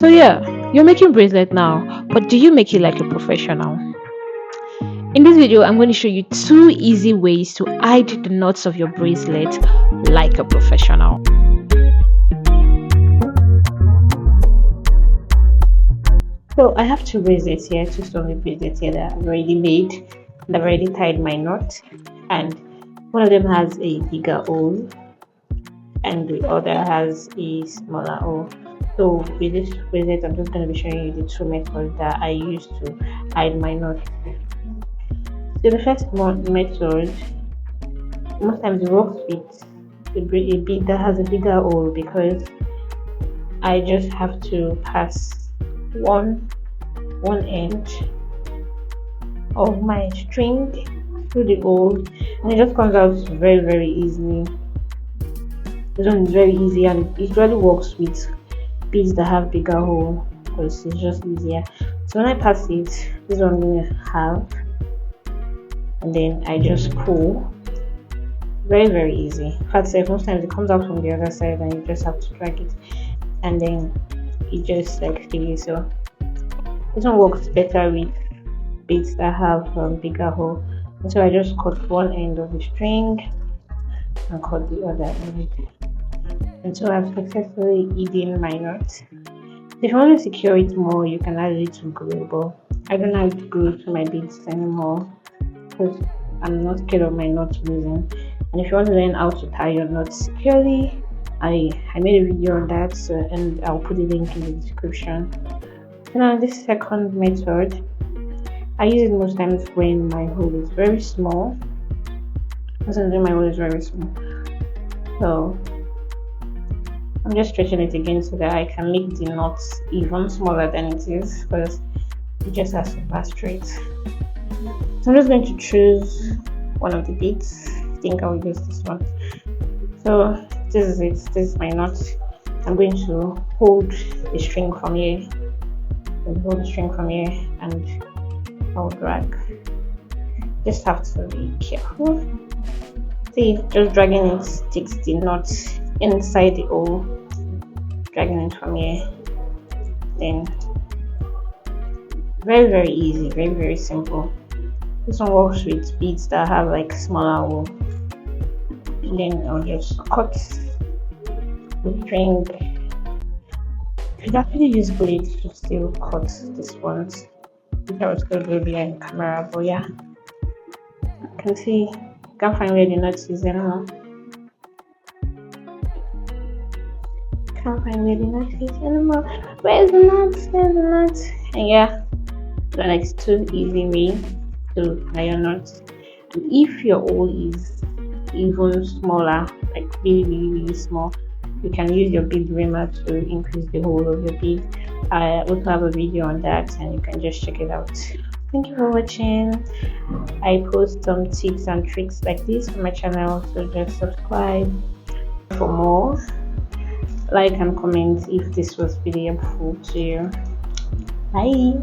So yeah, you're making bracelet now, but do you make it like a professional? In this video, I'm going to show you two easy ways to hide the knots of your bracelet like a professional. So I have two bracelets here, two stone bracelets here that I've already made and I've already tied my knot, and one of them has a bigger hole and the other has a smaller hole. So with this bracelet, I'm just going to be showing you the two methods that I use to hide my knot. So the first method, most times it works with a bead that has a bigger hole, because I just have to pass one end of my string through the hole, and it just comes out very easily. This one is very easy, and it really works with beads that have bigger hole because it's just easier. So when I pass it, this is what I'm going to have, and then I just pull. Very easy. In fact, most times it comes out from the other side and you just have to drag it, and then it just like stays. So this one works better with beads that have bigger hole. And so I just cut one end of the string and cut the other end, and so I've successfully hidden my knot. If you want to secure it more, you can add it to glue, but I don't add glue to my beads anymore because I'm not scared of my knot losing. And if you want to learn how to tie your knot securely, I made a video on that, and I'll put the link in the description. So now this second method, I use it most times when my hole is very small. When my hole is very small, so I'm just stretching it again so that I can make the knot even smaller than it is, because it just has to pass straight. So I'm just going to choose one of the beads. I think I'll use this one. So this is it. This is my knot. I'm going to hold the string from here. Hold the string from here, and I'll drag. Just have to be careful. See, just dragging it sticks the knot inside the hole. Dragging it from here. Then very easy, very simple. This one works with beads that have like smaller hole. And then I'll just cut the string. You could actually use blades to still cut this one. I was going to do behind camera, but yeah, you can see, can't find where the knot is anymore. Can't find where the knot is anymore. Where's the knot? There's the knot. And yeah, so like two easy ways to tie your knot. And if your hole is even smaller, like really small, you can use your bead reamer to increase the hole of your bead. I also have a video on that, and you can just check it out. Thank you for watching. I post some tips and tricks like this on my channel, so just subscribe for more. Like and comment if this was really helpful to you. Bye.